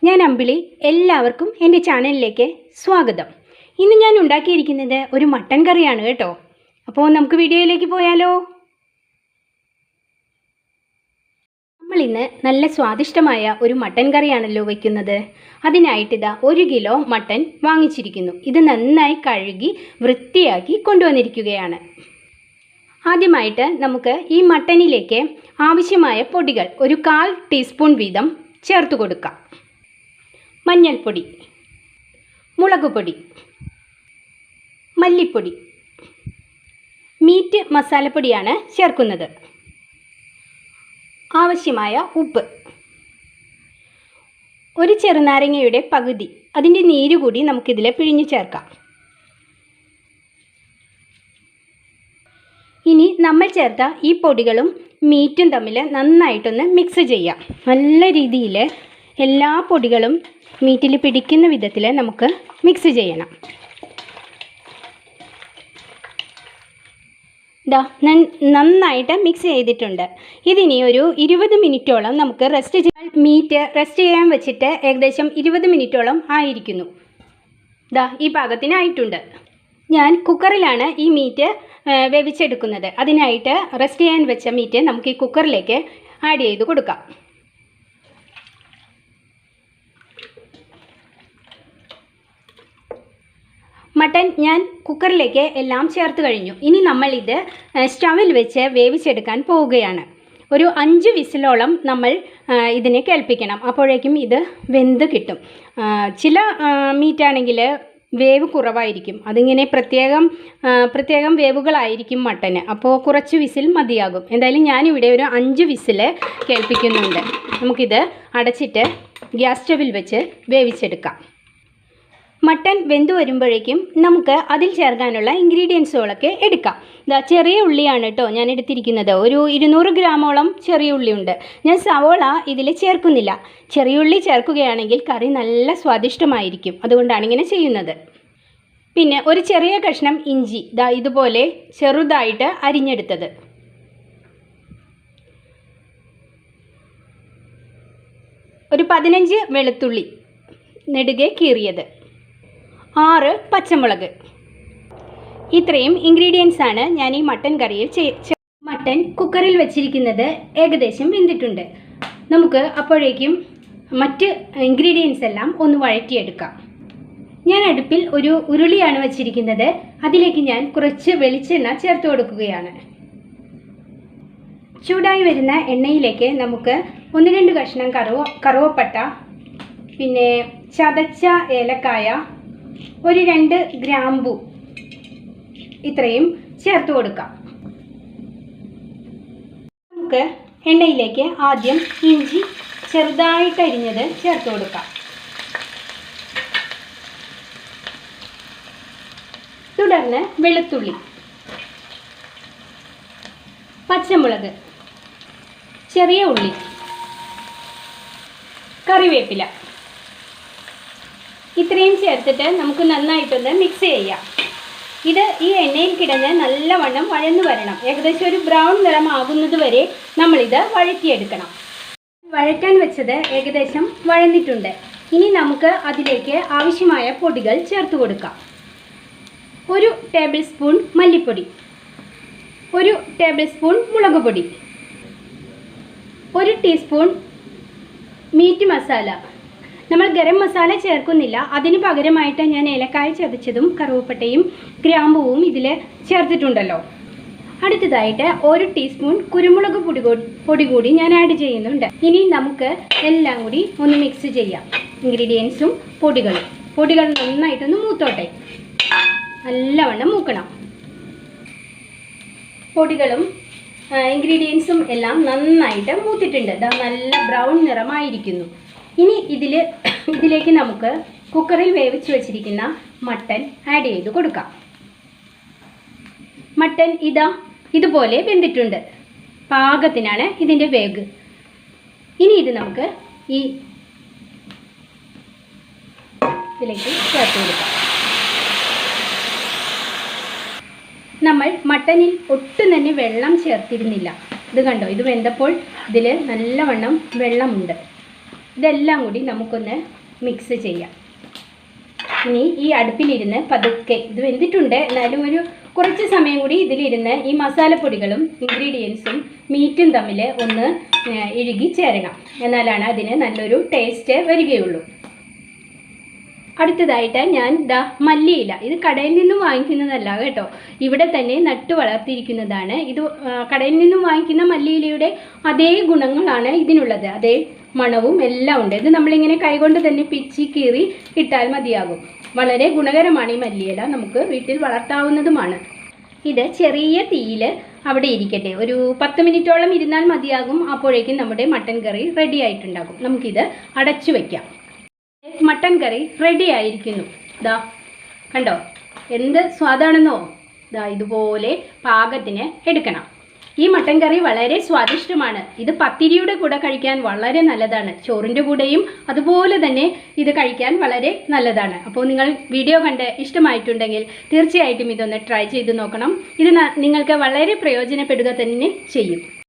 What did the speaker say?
ഞാൻ അമ്പിളി. എല്ലാവർക്കും എൻ്റെ ചാനലിലേക്ക് സ്വാഗതം. ഇന്ന് ഞാൻ ഉണ്ടാക്കിയിരിക്കുന്നത് ഒരു മട്ടൻ കറിയാണ് കേട്ടോ. അപ്പോൾ നമുക്ക് വീഡിയോയിലേക്ക് പോയാലോ. നമ്മളിന്ന് നല്ല സ്വാദിഷ്ടമായ ഒരു മട്ടൻ കറിയാണല്ലോ വയ്ക്കുന്നത്. അതിനായിട്ടിതാ 1 കിലോ മട്ടൻ വാങ്ങിച്ചിരിക്കുന്നു. ഇത് നന്നായി കഴുകി വൃത്തിയാക്കി കൊണ്ടുവന്നിരിക്കുകയാണ്. ആദ്യമായിട്ട് നമുക്ക് ഈ മട്ടനിലേക്ക് ആവശ്യമായ പൊടികൾ ഒരു 1/4 ടീസ്പൂൺ വീതം ചേർത്ത് കൊടുക്കാം. മഞ്ഞൾപ്പൊടി, മുളക് പൊടി, മല്ലിപ്പൊടി, മീറ്റ് മസാലപ്പൊടിയാണ് ചേർക്കുന്നത്. ആവശ്യമായ ഉപ്പ്, ഒരു ചെറുനാരങ്ങയുടെ പകുതി അതിൻ്റെ നീര് കൂടി നമുക്കിതിൽ പിഴിഞ്ഞു ചേർക്കാം. ഇനി നമ്മൾ ചേർത്ത ഈ പൊടികളും മീറ്റും തമ്മിൽ നന്നായിട്ടൊന്ന് മിക്സ് ചെയ്യാം. നല്ല രീതിയിൽ എല്ലാ പൊടികളും മീറ്റിൽ പിടിക്കുന്ന വിധത്തിൽ നമുക്ക് മിക്സ് ചെയ്യണം. നന്നായിട്ട് മിക്സ് ചെയ്തിട്ടുണ്ട്. ഇതിനി ഒരു 20 മിനിറ്റോളം നമുക്ക് മീറ്റ് റെസ്റ്റ് ചെയ്യാൻ വെച്ചിട്ട് ഏകദേശം 20 മിനിറ്റോളം ആയിരിക്കുന്നു. ഈ പാകത്തിനായിട്ടുണ്ട്. ഞാൻ കുക്കറിലാണ് ഈ മീറ്റ് വേവിച്ചെടുക്കുന്നത്. അതിനായിട്ട് റെസ്റ്റ് ചെയ്യാൻ വെച്ച മീറ്റ് നമുക്ക് ഈ കുക്കറിലേക്ക് ആഡ് ചെയ്ത് കൊടുക്കാം. മട്ടൻ ഞാൻ കുക്കറിലേക്ക് എല്ലാം ചേർത്ത് കഴിഞ്ഞു. ഇനി നമ്മളിത് സ്റ്റവിൽ വെച്ച് വേവിച്ചെടുക്കാൻ പോവുകയാണ്. ഒരു 5 വിസിലോളം നമ്മൾ ഇതിനെ കേൾപ്പിക്കണം. അപ്പോഴേക്കും ഇത് വെന്ത് കിട്ടും. ചില മീറ്റാണെങ്കിൽ വേവ് കുറവായിരിക്കും. അതിങ്ങനെ പ്രത്യേകം വേവുകളായിരിക്കും മട്ടന്. അപ്പോൾ കുറച്ച് വിസിൽ മതിയാകും. എന്തായാലും ഞാനിവിടെ ഒരു 5 വിസിൽ കേൾപ്പിക്കുന്നുണ്ട്. നമുക്കിത് അടച്ചിട്ട് ഗ്യാസ് സ്റ്റവിൽ വെച്ച് വേവിച്ചെടുക്കാം. മട്ടൻ വെന്ത് വരുമ്പോഴേക്കും നമുക്ക് അതിൽ ചേർക്കാനുള്ള ഇൻഗ്രീഡിയൻസുകളൊക്കെ എടുക്കാം. ചെറിയ ഉള്ളിയാണ് കേട്ടോ ഞാൻ എടുത്തിരിക്കുന്നത്. ഒരു 200 ഗ്രാമോളം ചെറിയ ഉള്ളിയുണ്ട്. ഞാൻ സവോള ഇതിൽ ചേർക്കുന്നില്ല. ചെറിയ ഉള്ളി ചേർക്കുകയാണെങ്കിൽ കറി നല്ല സ്വാദിഷ്ടമായിരിക്കും. അതുകൊണ്ടാണ് ഇങ്ങനെ ചെയ്യുന്നത്. പിന്നെ ഒരു ചെറിയ കഷ്ണം ഇഞ്ചി ഇതുപോലെ ചെറുതായിട്ട് അരിഞ്ഞെടുത്തത്. ഒരു 15 വെളുത്തുള്ളി നെടുകെ കീറിയത്, 6 പച്ചമുളക്. ഇത്രയും ഇൻഗ്രീഡിയൻസാണ് ഞാൻ ഈ മട്ടൻ കറിയിൽ മട്ടൻ കുക്കറിൽ വെച്ചിരിക്കുന്നത് ഏകദേശം വെന്തിട്ടുണ്ട്. നമുക്ക് അപ്പോഴേക്കും മറ്റ് ഇൻഗ്രീഡിയൻസ് എല്ലാം ഒന്ന് വഴറ്റിയെടുക്കാം. ഞാൻ അടുപ്പിൽ ഒരു ഉരുളിയാണ് വെച്ചിരിക്കുന്നത്. അതിലേക്ക് ഞാൻ കുറച്ച് വെളിച്ചെണ്ണ ചേർത്ത് കൊടുക്കുകയാണ്. ചൂടായി വരുന്ന എണ്ണയിലേക്ക് നമുക്ക് 1-2 കഷ്ണം കറുവപ്പട്ട, പിന്നെ ചതച്ച ഏലക്കായ, ഒരു 2 ഗ്രാമ്പു ഇത്രയും ചേർത്ത് കൊടുക്കാം. നമുക്ക് എണ്ണയിലേക്ക് ആദ്യം ഇഞ്ചി ചെറുതായിട്ട് അരിഞ്ഞത് ചേർത്ത് കൊടുക്കാം. തുടർന്ന് വെളുത്തുള്ളി, പച്ചമുളക്, ചെറിയ ഉള്ളി, കറിവേപ്പില ഇത്രയും ചേർത്തിട്ട് നമുക്ക് നന്നായിട്ടൊന്ന് മിക്സ് ചെയ്യാം. ഇത് ഈ എണ്ണയിൽ കിടന്ന് നല്ലവണ്ണം വഴന്നു വരണം. ഏകദേശം ഒരു ബ്രൗൺ നിറമാകുന്നത് വരെ നമ്മളിത് വഴറ്റിയെടുക്കണം. വഴറ്റാൻ വെച്ചത് ഏകദേശം വഴന്നിട്ടുണ്ട്. ഇനി നമുക്ക് അതിലേക്ക് ആവശ്യമായ പൊടികൾ ചേർത്ത് കൊടുക്കാം. 1 ടേബിൾ സ്പൂൺ മല്ലിപ്പൊടി, 1 ടേബിൾ സ്പൂൺ മുളക് പൊടി, 1 ടീസ്പൂൺ മീറ്റ് മസാല. നമ്മൾ ഗരം മസാല ചേർക്കുന്നില്ല. അതിന് പകരമായിട്ട് ഞാൻ ഏലക്കായ ചതച്ചതും കറുവപ്പട്ടയും ഗ്രാമ്പുവും ഇതിൽ ചേർത്തിട്ടുണ്ടല്ലോ. അടുത്തതായിട്ട് 1 ടീസ്പൂൺ കുരുമുളക് പൊടി കൂടി ഞാൻ ആഡ് ചെയ്യുന്നുണ്ട്. ഇനി നമുക്ക് എല്ലാം കൂടി ഒന്ന് മിക്സ് ചെയ്യാം. ഇൻഗ്രീഡിയൻസും പൊടികൾ നന്നായിട്ടൊന്ന് മൂത്തോട്ടെ. നല്ലവണ്ണം മൂക്കണം. പൊടികളും ഇൻഗ്രീഡിയൻസും എല്ലാം നന്നായിട്ട് മൂത്തിട്ടുണ്ട്. നല്ല ബ്രൗൺ നിറമായിരിക്കുന്നു. ഇനി ഇതിലേക്ക് നമുക്ക് കുക്കറിൽ വേവിച്ച് വെച്ചിരിക്കുന്ന മട്ടൻ ആഡ് ചെയ്ത് കൊടുക്കാം. മട്ടൻ ഇതുപോലെ വെന്തിട്ടുണ്ട്. പാകത്തിനാണ് ഇതിൻ്റെ വേഗ്. ഇനി ഇത് നമുക്ക് ഇതിലേക്ക് ചേർത്ത് കൊടുക്കാം. നമ്മൾ മട്ടനിൽ ഒട്ടും തന്നെ വെള്ളം ചേർത്തിരുന്നില്ല. ഇത് കണ്ടോ, ഇത് വെന്തപ്പോൾ ഇതിൽ നല്ലവണ്ണം വെള്ളമുണ്ട്. ഇതെല്ലാം കൂടി നമുക്കൊന്ന് മിക്സ് ചെയ്യാം. ഇനി ഈ അടുപ്പിലിരുന്ന് പതുക്കെ, ഇത് വെന്തിട്ടുണ്ട് എന്നാലും ഒരു കുറച്ച് സമയം കൂടി ഇതിലിരുന്ന് ഈ മസാലപ്പൊടികളും ഇൻഗ്രീഡിയൻസും മീറ്റും തമ്മിൽ ഒന്ന് ഇഴുകി ചേരണം. എന്നാലാണ് അതിന് നല്ലൊരു ടേസ്റ്റ് വരികയുള്ളൂ. അടുത്തതായിട്ട് ഞാൻ മല്ലിയില, ഇത് കടയിൽ നിന്നും വാങ്ങിക്കുന്നതല്ല കേട്ടോ, ഇവിടെ തന്നെ നട്ടു വളർത്തിയിരിക്കുന്നതാണ്. ഇത് കടയിൽ നിന്നും വാങ്ങിക്കുന്ന മല്ലിയിലയുടെ അതേ ഗുണങ്ങളാണ് ഇതിനുള്ളത്, അതേ മണവും എല്ലാം ഉണ്ട്. ഇത് നമ്മളിങ്ങനെ കൈകൊണ്ട് തന്നെ പിച്ചി കീറി ഇട്ടാൽ മതിയാകും. വളരെ ഗുണകരമാണ് ഈ മല്ലിയില, നമുക്ക് വീട്ടിൽ വളർത്താവുന്നതുമാണ്. ഇത് ചെറിയ തീയിൽ അവിടെ ഇരിക്കട്ടെ, ഒരു 10 മിനിറ്റോളം ഇരുന്നാൽ മതിയാകും. അപ്പോഴേക്കും നമ്മുടെ മട്ടൻ കറി റെഡി ആയിട്ടുണ്ടാകും. നമുക്കിത് അടച്ചു വയ്ക്കാം. മട്ടൻ കറി റെഡി ആയിരിക്കുന്നു. കണ്ടോ എന്ത് സ്വാദാണെന്നോ. ഇതുപോലെ പാകത്തിന് എടുക്കണം. ഈ മട്ടൻ കറി വളരെ സ്വാദിഷ്ടമാണ്. ഇത് പത്തിരിയുടെ കൂടെ കഴിക്കാൻ വളരെ നല്ലതാണ്. ചോറിൻ്റെ കൂടെയും അതുപോലെ തന്നെ ഇത് കഴിക്കാൻ വളരെ നല്ലതാണ്. അപ്പോൾ നിങ്ങൾ വീഡിയോ കണ്ട് ഇഷ്ടമായിട്ടുണ്ടെങ്കിൽ തീർച്ചയായിട്ടും ഇതൊന്ന് ട്രൈ ചെയ്ത് നോക്കണം. ഇത് നിങ്ങൾക്ക് വളരെ പ്രയോജനപ്പെടുക തന്നെ ചെയ്യും.